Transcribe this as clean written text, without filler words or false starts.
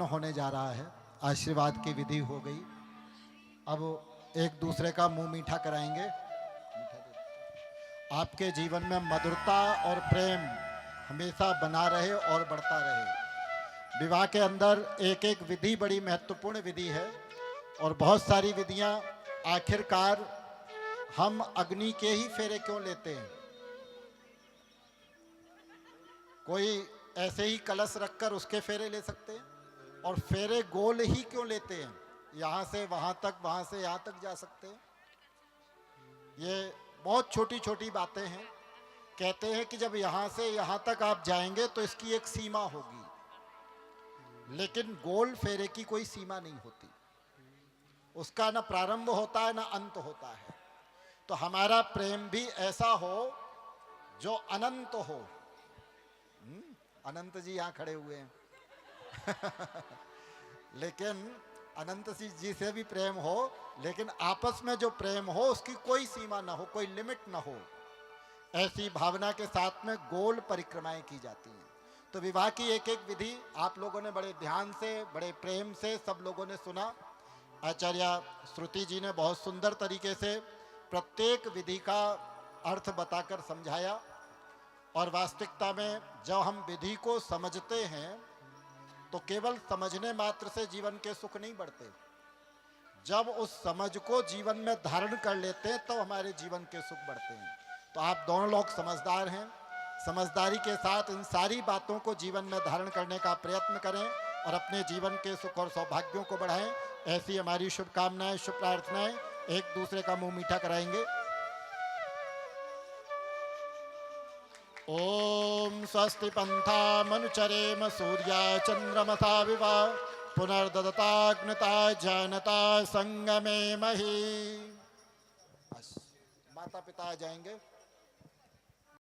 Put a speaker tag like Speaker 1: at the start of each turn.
Speaker 1: होने जा रहा है। आशीर्वाद की विधि हो गई। अब एक दूसरे का मुंह मीठा कराएंगे। आपके जीवन में मधुरता और प्रेम हमेशा बना रहे और बढ़ता रहे। विवाह के अंदर एक एक विधि बड़ी महत्वपूर्ण विधि है और बहुत सारी विधियां। आखिरकार हम अग्नि के ही फेरे क्यों लेते हैं? कोई ऐसे ही कलश रखकर उसके फेरे ले सकते हैं, और फेरे गोल ही क्यों लेते हैं? यहाँ से वहाँ तक, वहाँ से यहाँ तक जा सकते हैं। ये बहुत छोटी छोटी बातें हैं। कहते हैं कि जब यहाँ से यहाँ तक आप जाएंगे तो इसकी एक सीमा होगी, लेकिन गोल फेरे की कोई सीमा नहीं होती। उसका न प्रारंभ होता है न अंत होता है। तो हमारा प्रेम भी ऐसा हो जो अनंत हो। अनंत जी यहाँ खड़े हुए हैं लेकिन अनंत जी से भी प्रेम हो, लेकिन आपस में जो प्रेम हो उसकी कोई सीमा ना हो, कोई लिमिट ना हो। ऐसी भावना के साथ में गोल परिक्रमाएं की जाती हैं। तो विवाह की एक एक विधि आप लोगों ने बड़े ध्यान से, बड़े प्रेम से सब लोगों ने सुना। आचार्य श्रुति जी ने बहुत सुंदर तरीके से प्रत्येक विधि का अर्थ बताकर समझाया। और वास्तविकता में जब हम विधि को समझते हैं तो केवल समझने मात्र से जीवन के सुख नहीं बढ़ते। जब उस समझ को जीवन में धारण कर लेते हैं तो हमारे जीवन के सुख बढ़ते हैं। तो आप दोनों लोग समझदार हैं। समझदारी के साथ इन सारी बातों को जीवन में धारण करने का प्रयत्न करें और अपने जीवन के सुख और सौभाग्यों को बढ़ाएं। ऐसी हमारी शुभकामनाएं, शुभ प्रार्थनाएं। एक दूसरे का मुंह मीठा कराएंगे। ओम स्वस्ति पंथा मनुचरेम सूर्या चंद्रमसा विवा पुनर्ददताग्नता जानता संगमे मही। माता पिता आ जाएंगे।